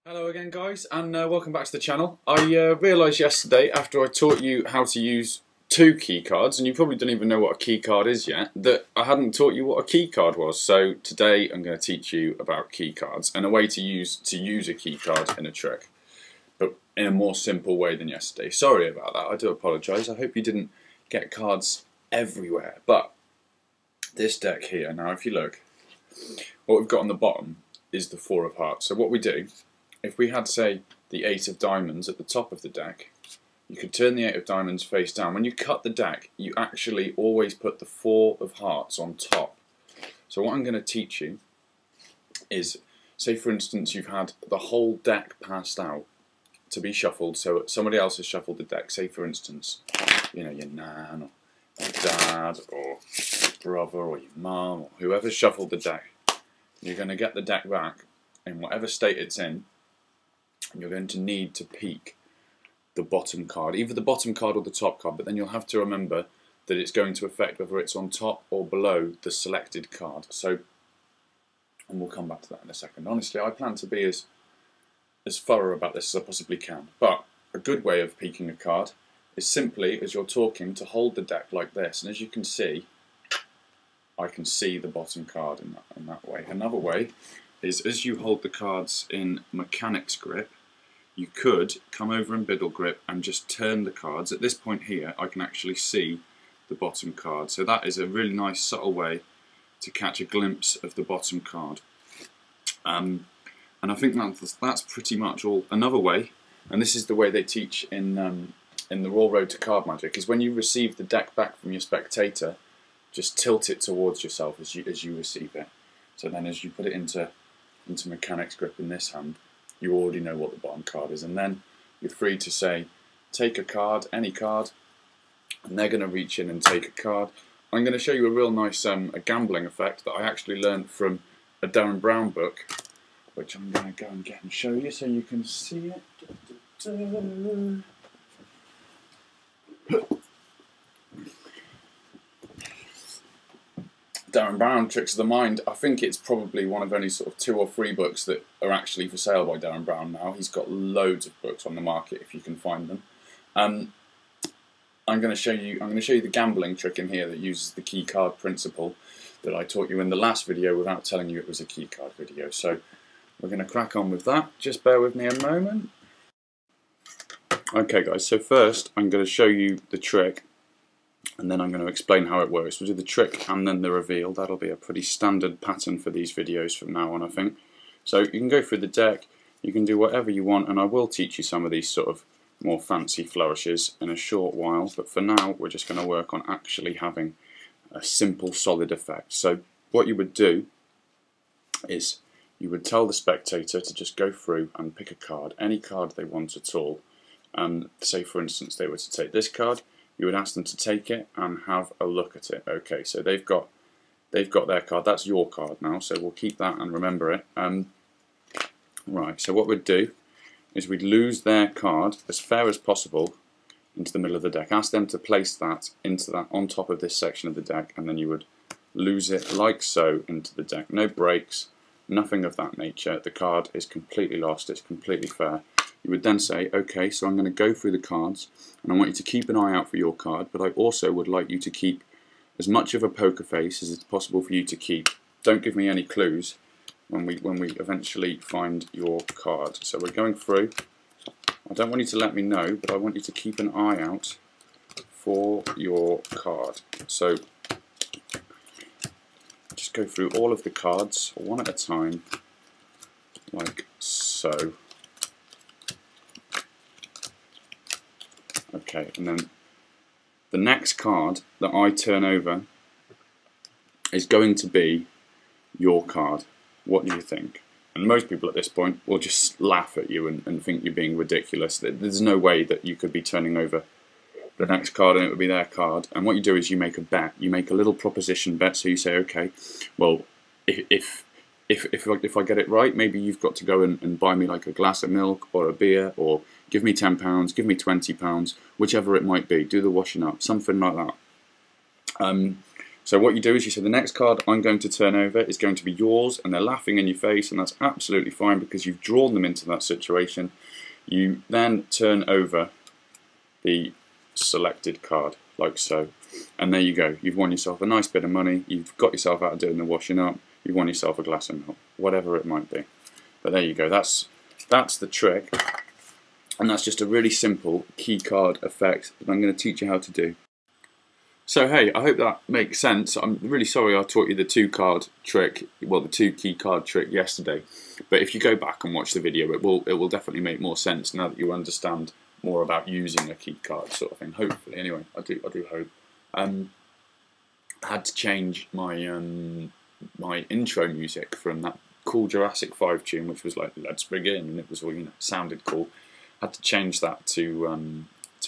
Hello again guys, and welcome back to the channel. I realised yesterday after I taught you how to use two keycards, and you probably don't even know what a keycard is yet, that I hadn't taught you what a keycard was. So today I'm going to teach you about keycards and a way to use a keycard in a trick, but in a more simple way than yesterday. Sorry about that, I do apologise. I hope you didn't get cards everywhere, but this deck here, now if you look, what we've got on the bottom is the Four of Hearts. So what we do, if we had, say, the Eight of Diamonds at the top of the deck, you could turn the Eight of Diamonds face down. When you cut the deck, you actually always put the Four of Hearts on top. So what I'm going to teach you is, say for instance you've had the whole deck passed out to be shuffled, so somebody else has shuffled the deck, say for instance, you know, your nan or your dad or your brother or your mum or whoever's shuffled the deck. You're going to get the deck back in whatever state it's in. You're going to need to peek the bottom card, either the bottom card or the top card, but then you'll have to remember that it's going to affect whether it's on top or below the selected card. So, and we'll come back to that in a second. Honestly, I plan to be as thorough about this as I possibly can, but a good way of peeking a card is simply, as you're talking, to hold the deck like this, and as you can see, I can see the bottom card in that way. Another way is, as you hold the cards in mechanics grip, you could come over in biddle grip and just turn the cards. At this point here, I can actually see the bottom card. So that is a really nice subtle way to catch a glimpse of the bottom card. And I think that's pretty much all. Another way, and this is the way they teach in the Raw Road to Card Magic, is when you receive the deck back from your spectator, just tilt it towards yourself as you receive it. So then as you put it into mechanics grip in this hand, you already know what the bottom card is, and then you're free to say, take a card, any card, and they're going to reach in and take a card. I'm going to show you a real nice a gambling effect that I actually learned from a Darren Brown book, which I'm going to go and get and show you so you can see it. Darren Brown, Tricks of the Mind. I think it's probably one of only sort of 2 or 3 books that are actually for sale by Darren Brown now. He's got loads of books on the market if you can find them. I'm going to show you the gambling trick in here that uses the key card principle that I taught you in the last video without telling you it was a key card video. So we're going to crack on with that. Just bear with me a moment. Okay guys, so first I'm going to show you the trick, and then I'm going to explain how it works. We'll do the trick and then the reveal. That'll be a pretty standard pattern for these videos from now on, I think. So you can go through the deck, you can do whatever you want, and I will teach you some of these sort of more fancy flourishes in a short while, but for now we're just going to work on actually having a simple solid effect. So what you would do is you would tell the spectator to just go through and pick a card, any card they want at all. Say for instance they were to take this card, you would ask them to take it and have a look at it. Okay, so they've got their card. That's your card now, so we'll keep that and remember it. Right, so what we'd do is we'd lose their card as fair as possible into the middle of the deck. Ask them to place that on top of this section of the deck, and then you would lose it like so into the deck. No breaks, nothing of that nature. The card is completely lost, it's completely fair. You would then say, okay, so I'm going to go through the cards, and I want you to keep an eye out for your card, but I also would like you to keep as much of a poker face as it's possible for you to keep. Don't give me any clues when we eventually find your card. So we're going through. I don't want you to let me know, but I want you to keep an eye out for your card. So just go through all of the cards one at a time, like so. Okay, and then the next card that I turn over is going to be your card. What do you think? And most people at this point will just laugh at you and think you're being ridiculous. There's no way that you could be turning over the next card and it would be their card. And what you do is you make a bet. You make a little proposition bet. So you say, okay, well, if I get it right, maybe you've got to go and buy me like a glass of milk or a beer, or give me £10, give me £20, whichever it might be. Do the washing up, something like that. So what you do is you say the next card I'm going to turn over is going to be yours, and they're laughing in your face, and that's absolutely fine because you've drawn them into that situation. You then turn over the selected card, like so. And there you go. You've won yourself a nice bit of money. You've got yourself out of doing the washing up. You've won yourself a glass of milk, whatever it might be. But there you go. That's the trick. And that's just a really simple key card effect that I'm going to teach you how to do. So hey, I hope that makes sense. I'm really sorry I taught you the 2 card trick, well, the 2 key card trick yesterday. But if you go back and watch the video, it will definitely make more sense now that you understand more about using a key card sort of thing. Hopefully, anyway, I do hope. I had to change my my intro music from that cool Jurassic 5 tune, which was like "Let's Begin," and it was all, you know, sounded cool. I had to change that to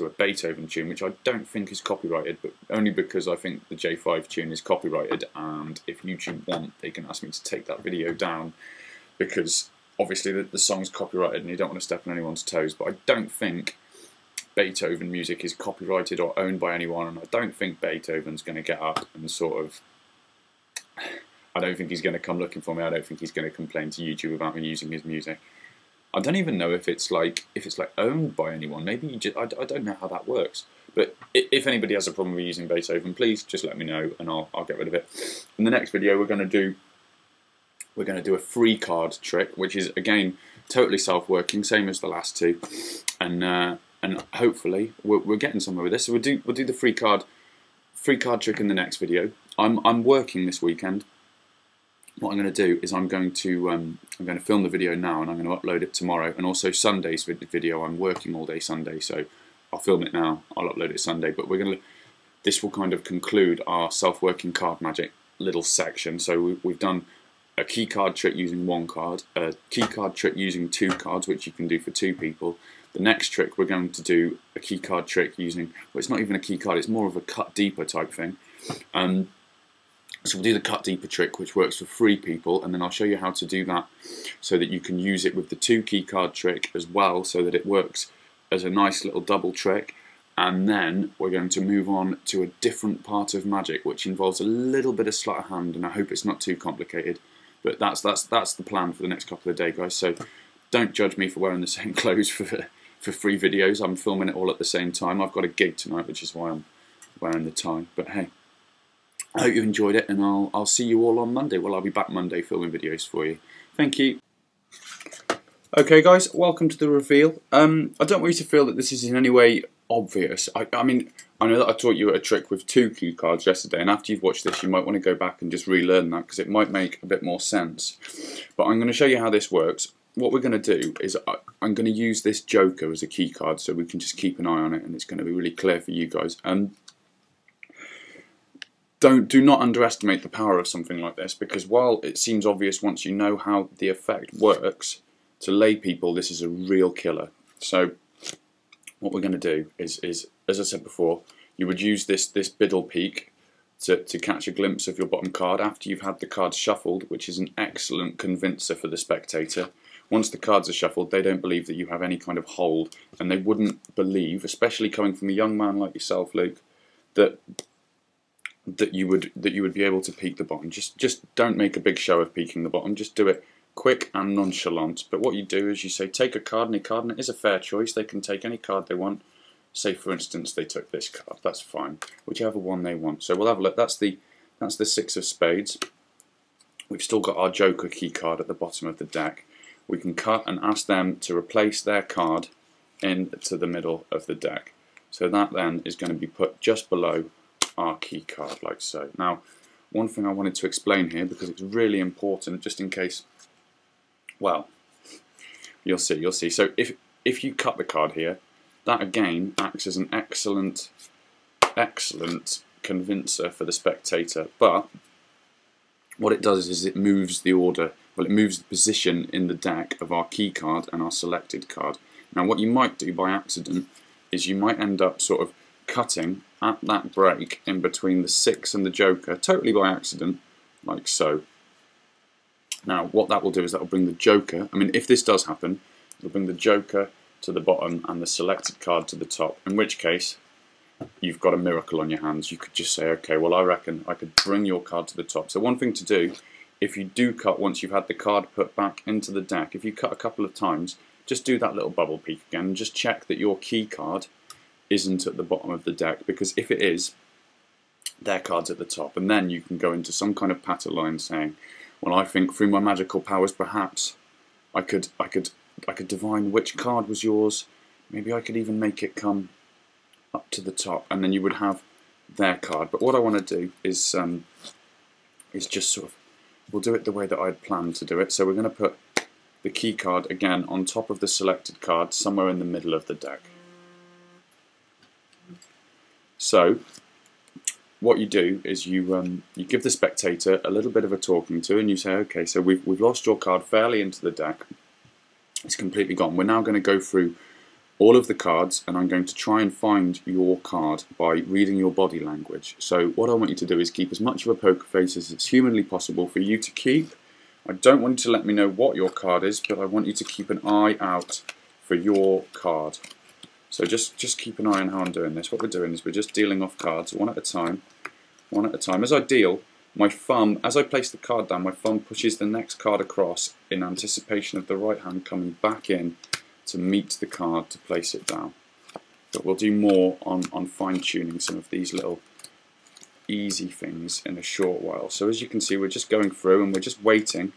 a Beethoven tune, which I don't think is copyrighted, but only because I think the J5 tune is copyrighted, and if YouTube want, they can ask me to take that video down, because obviously the song's copyrighted and you don't want to step on anyone's toes. But I don't think Beethoven music is copyrighted or owned by anyone, and I don't think Beethoven's going to get up and sort of, I don't think he's going to come looking for me. I don't think he's going to complain to YouTube about me using his music. I don't even know if it's like owned by anyone. Maybe you just, I don't know how that works. But if anybody has a problem with using Beethoven, please just let me know and I'll get rid of it. In the next video, we're going to do a free card trick, which is again totally self-working, same as the last 2, and hopefully we're getting somewhere with this. So we'll do the free card trick in the next video. I'm working this weekend. What I'm going to do is I'm going to film the video now, and I'm going to upload it tomorrow. And also Sunday's video, I'm working all day Sunday, so I'll film it now. I'll upload it Sunday. But this will kind of conclude our self-working card magic little section. So we've done a key card trick using 1 card, a key card trick using 2 cards, which you can do for 2 people. The next trick, we're going to do a key card trick using, well, it's not even a key card, it's more of a cut deeper type thing. So we'll do the cut deeper trick, which works for 3 people, and then I'll show you how to do that so that you can use it with the 2 key card trick as well, so that it works as a nice little double trick. And then we're going to move on to a different part of magic, which involves a little bit of sleight of hand, and I hope it's not too complicated. But that's the plan for the next couple of days, guys. So don't judge me for wearing the same clothes for 3 videos. I'm filming it all at the same time. I've got a gig tonight, which is why I'm wearing the tie. But hey, I hope you enjoyed it, and I'll see you all on Monday. Well, I'll be back Monday filming videos for you. Thank you. Okay, guys, welcome to the reveal. I don't want you to feel that this is in any way obvious. I mean, I know that I taught you a trick with 2 key cards yesterday, and after you've watched this, you might want to go back and just relearn that, because it might make a bit more sense. But I'm going to show you how this works. What we're going to do is I'm going to use this joker as a key card, so we can just keep an eye on it, and it's going to be really clear for you guys. Do not underestimate the power of something like this, because while it seems obvious once you know how the effect works, to lay people this is a real killer. So what we're going to do is as I said before, you would use this biddle peak to catch a glimpse of your bottom card after you've had the cards shuffled, which is an excellent convincer for the spectator. Once the cards are shuffled, they don't believe that you have any kind of hold, and they wouldn't believe, especially coming from a young man like yourself, Luke, that you would be able to peek the bottom. Just don't make a big show of peeking the bottom. Just do it quick and nonchalant. But what you do is you say, take a card, and it is a fair choice. They can take any card they want. Say, for instance, they took this card. That's fine. Whichever one they want. So we'll have a look. That's the 6 of spades. We've still got our joker key card at the bottom of the deck. We can cut and ask them to replace their card into the middle of the deck. So that then is going to be put just below our key card, like so. Now, one thing I wanted to explain here, because it's really important, just in case, well, you'll see. So if you cut the card here, that again acts as an excellent convincer for the spectator. But what it does is it moves the order, well, it moves the position in the deck of our key card and our selected card. Now, what you might do by accident is you might end up sort of cutting at that break in between the 6 and the joker, totally by accident, like so. Now, what that will do is that will bring the joker, I mean, if this does happen, it'll bring the joker to the bottom and the selected card to the top, in which case you've got a miracle on your hands. You could just say, okay, well, I reckon I could bring your card to the top. So one thing to do, if you do cut once you've had the card put back into the deck, if you cut a couple of times, just do that little bubble peek again and just check that your key card isn't at the bottom of the deck, because if it is, their card's at the top, and then you can go into some kind of patter line saying, well, I think through my magical powers perhaps I could divine which card was yours. Maybe I could even make it come up to the top, and then you would have their card. But what I want to do is just sort of, we'll do it the way that I'd planned to do it. So we're going to put the key card again on top of the selected card, somewhere in the middle of the deck. So what you do is you give the spectator a little bit of a talking to, and you say, okay, so we've lost your card fairly into the deck. It's completely gone. We're now going to go through all of the cards, and I'm going to try and find your card by reading your body language. So what I want you to do is keep as much of a poker face as it's humanly possible for you to keep. I don't want you to let me know what your card is, but I want you to keep an eye out for your card. So just keep an eye on how I'm doing this. What we're doing is we're just dealing off cards one at a time. One at a time. As I deal, my thumb, as I place the card down, my thumb pushes the next card across in anticipation of the right hand coming back in to meet the card to place it down. But we'll do more on fine-tuning some of these little easy things in a short while. So as you can see, we're just going through and we're just waiting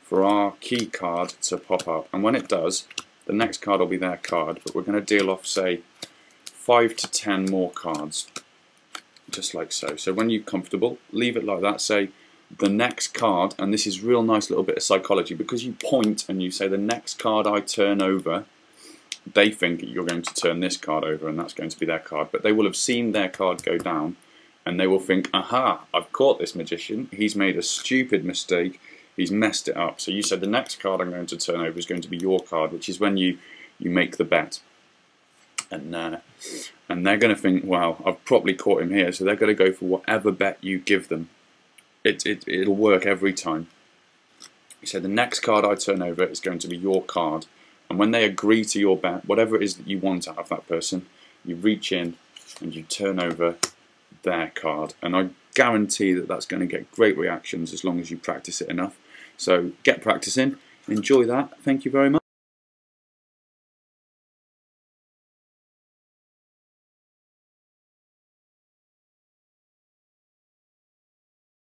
for our key card to pop up. And when it does, the next card will be their card, but we're going to deal off, say, 5 to 10 more cards. Just like so. So when you're comfortable, leave it like that. Say the next card, and this is real nice little bit of psychology, because you point and you say the next card I turn over, they think you're going to turn this card over and that's going to be their card, but they will have seen their card go down and they will think, aha, I've caught this magician, he's made a stupid mistake, he's messed it up. So you said the next card I'm going to turn over is going to be your card, which is when you make the bet. And they're going to think, wow, I've probably caught him here, so they're going to go for whatever bet you give them. It'll work every time. You say the next card I turn over is going to be your card, and when they agree to your bet, whatever it is that you want out of that person, you reach in and you turn over their card, and I guarantee that that's going to get great reactions as long as you practice it enough. So get practicing, enjoy that, thank you very much.